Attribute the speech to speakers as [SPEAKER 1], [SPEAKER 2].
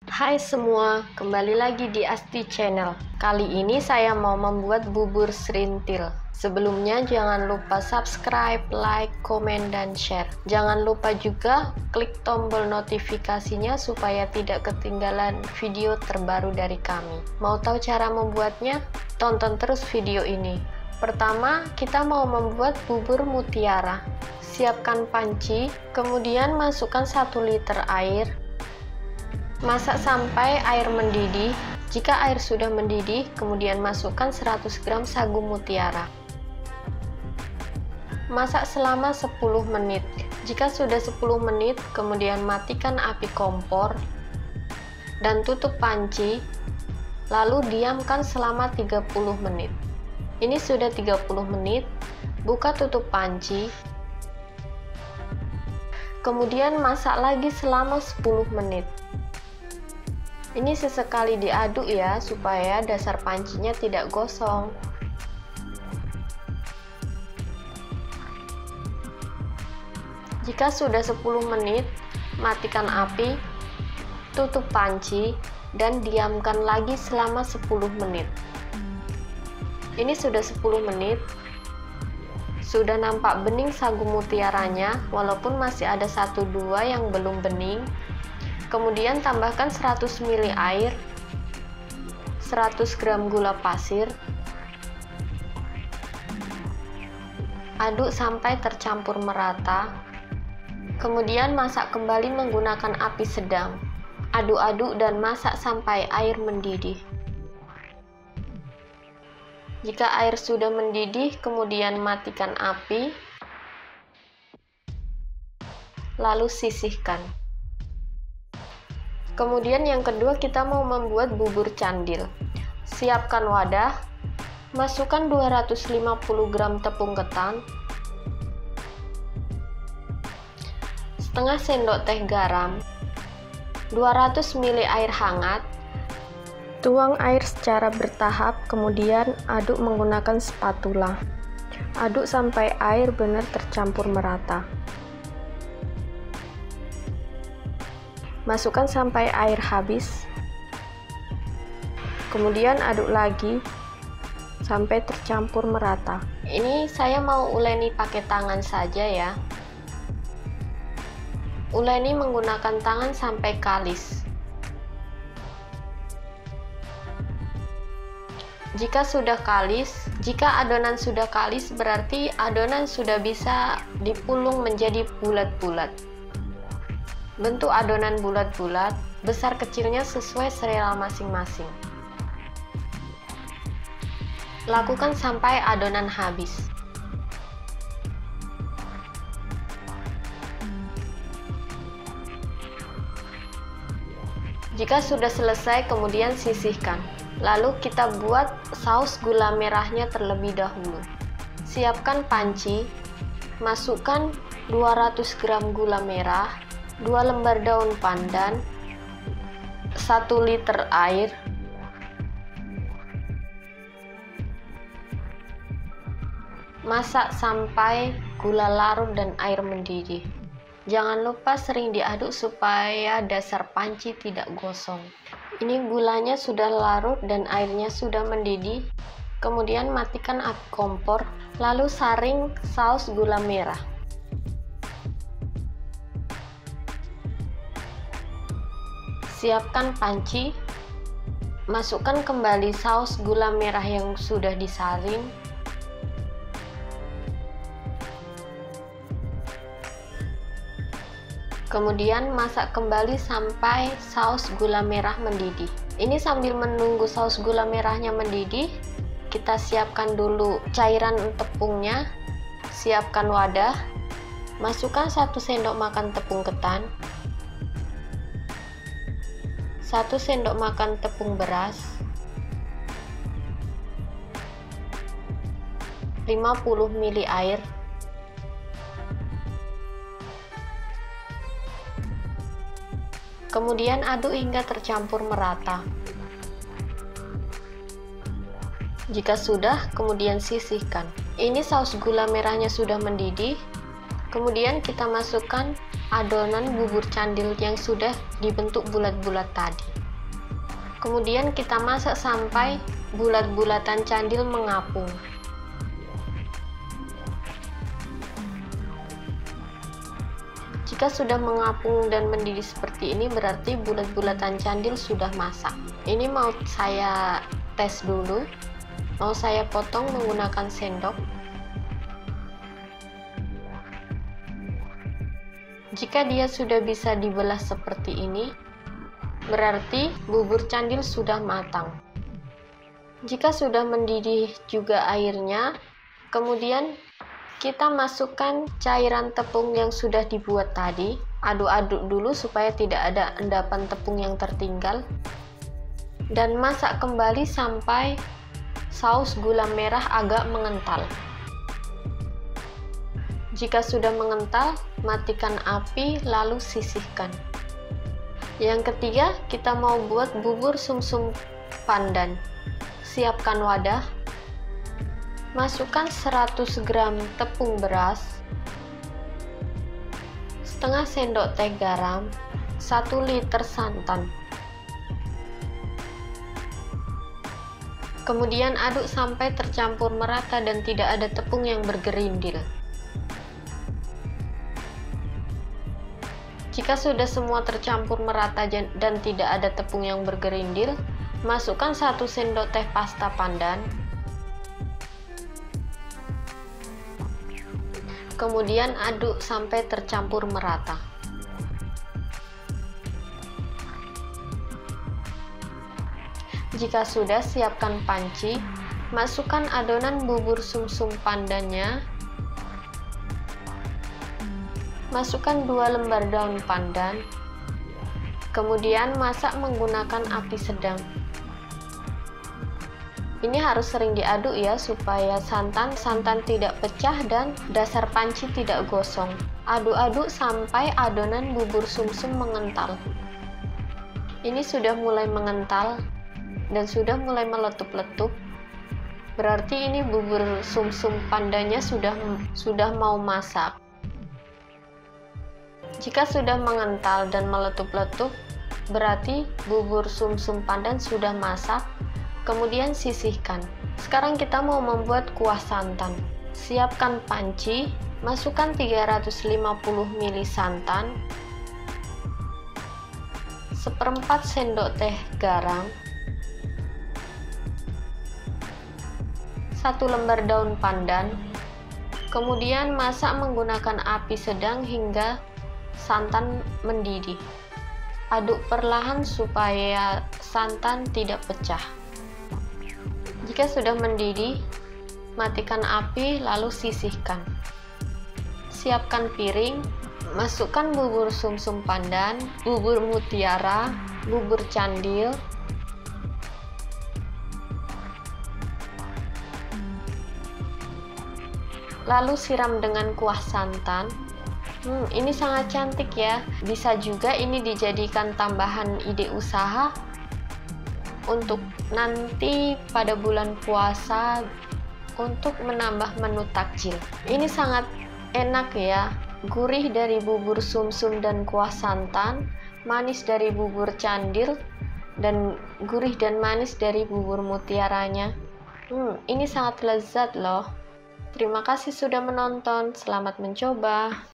[SPEAKER 1] Hai semua, kembali lagi di Asti Channel. Kali ini saya mau membuat bubur serintil. Sebelumnya jangan lupa subscribe, like, komen, dan share. Jangan lupa juga klik tombol notifikasinya supaya tidak ketinggalan video terbaru dari kami. Mau tahu cara membuatnya? Tonton terus video ini. Pertama, kita mau membuat bubur mutiara. Siapkan panci, kemudian masukkan 1 liter air. Masak sampai air mendidih. Jika air sudah mendidih, kemudian masukkan 100 gram sagu mutiara. Masak selama 10 menit. Jika sudah 10 menit, kemudian matikan api kompor dan tutup panci, lalu diamkan selama 30 menit. Ini sudah 30 menit, buka tutup panci. Kemudian masak lagi selama 10 menit. Ini sesekali diaduk ya, supaya dasar pancinya tidak gosong. Jika sudah 10 menit, matikan api, tutup panci, dan diamkan lagi selama 10 menit. Ini sudah 10 menit. Sudah nampak bening sagu mutiaranya, walaupun masih ada 1-2 yang belum bening. Kemudian tambahkan 100 ml air, 100 gram gula pasir, aduk sampai tercampur merata. Kemudian masak kembali menggunakan api sedang. Aduk-aduk dan masak sampai air mendidih. Jika air sudah mendidih, kemudian matikan api, lalu sisihkan. Kemudian yang kedua, kita mau membuat bubur candil. Siapkan wadah, masukkan 250 gram tepung ketan, setengah sendok teh garam, 200 ml air hangat. Tuang air secara bertahap, kemudian aduk menggunakan spatula. Aduk sampai air benar tercampur merata. Masukkan sampai air habis. Kemudian aduk lagi sampai tercampur merata. Ini saya mau uleni pakai tangan saja ya. Uleni menggunakan tangan sampai kalis. Jika adonan sudah kalis, berarti adonan sudah bisa dipulung menjadi bulat-bulat. Bentuk adonan bulat-bulat, besar kecilnya sesuai selera masing-masing. Lakukan sampai adonan habis. Jika sudah selesai, kemudian sisihkan. Lalu kita buat saus gula merahnya terlebih dahulu. Siapkan panci, masukkan 200 gram gula merah, 2 lembar daun pandan, 1 liter air, masak sampai gula larut dan air mendidih. Jangan lupa sering diaduk supaya dasar panci tidak gosong. Ini gulanya sudah larut dan airnya sudah mendidih. Kemudian matikan api kompor, lalu saring saus gula merah. Siapkan panci, masukkan kembali saus gula merah yang sudah disaring. Kemudian masak kembali sampai saus gula merah mendidih. Ini sambil menunggu saus gula merahnya mendidih, kita siapkan dulu cairan tepungnya. Siapkan wadah, masukkan 1 sendok makan tepung ketan, 1 sendok makan tepung beras, 50 ml air, kemudian aduk hingga tercampur merata. Jika sudah, kemudian sisihkan. Ini saus gula merahnya sudah mendidih, Kemudian kita masukkan adonan bubur candil yang sudah dibentuk bulat-bulat tadi. Kemudian kita masak sampai bulat-bulatan candil mengapung. Jika sudah mengapung dan mendidih seperti ini, berarti bulat-bulatan candil sudah masak. Ini mau saya tes dulu. Mau saya potong menggunakan sendok. Jika dia sudah bisa dibelah seperti ini, berarti bubur candil sudah matang. Jika sudah mendidih juga airnya, kemudian kita masukkan cairan tepung yang sudah dibuat tadi. Aduk-aduk dulu supaya tidak ada endapan tepung yang tertinggal. Dan masak kembali sampai saus gula merah agak mengental. Jika sudah mengental, matikan api lalu sisihkan. Yang ketiga, kita mau buat bubur sumsum pandan. Siapkan wadah. Masukkan 100 gram tepung beras, setengah sendok teh garam, 1 liter santan. Kemudian aduk sampai tercampur merata dan tidak ada tepung yang bergerindil. Jika sudah semua tercampur merata dan tidak ada tepung yang bergerindil, masukkan 1 sendok teh pasta pandan. Kemudian aduk sampai tercampur merata. Jika sudah, siapkan panci. Masukkan adonan bubur sumsum pandannya. Masukkan 2 lembar daun pandan. Kemudian masak menggunakan api sedang. Ini harus sering diaduk ya, supaya santan tidak pecah dan dasar panci tidak gosong. Aduk-aduk sampai adonan bubur sumsum mengental. Ini sudah mulai mengental dan sudah mulai meletup-letup. Berarti ini bubur sumsum pandannya sudah mau masak. Jika sudah mengental dan meletup-letup, berarti bubur sumsum pandan sudah masak. Kemudian sisihkan. Sekarang kita mau membuat kuah santan. Siapkan panci, masukkan 350 ml santan, 1/4 sendok teh garam, 1 lembar daun pandan. Kemudian masak menggunakan api sedang hingga santan mendidih. Aduk perlahan supaya santan tidak pecah. Jika sudah mendidih, matikan api lalu sisihkan. Siapkan piring, masukkan bubur sumsum pandan, bubur mutiara, bubur candil, lalu siram dengan kuah santan. Ini sangat cantik ya. Bisa juga ini dijadikan tambahan ide usaha untuk nanti pada bulan puasa untuk menambah menu takjil. Ini sangat enak ya. Gurih dari bubur sumsum dan kuah santan, manis dari bubur candil, dan gurih dan manis dari bubur mutiaranya. Ini sangat lezat loh. Terima kasih sudah menonton. Selamat mencoba.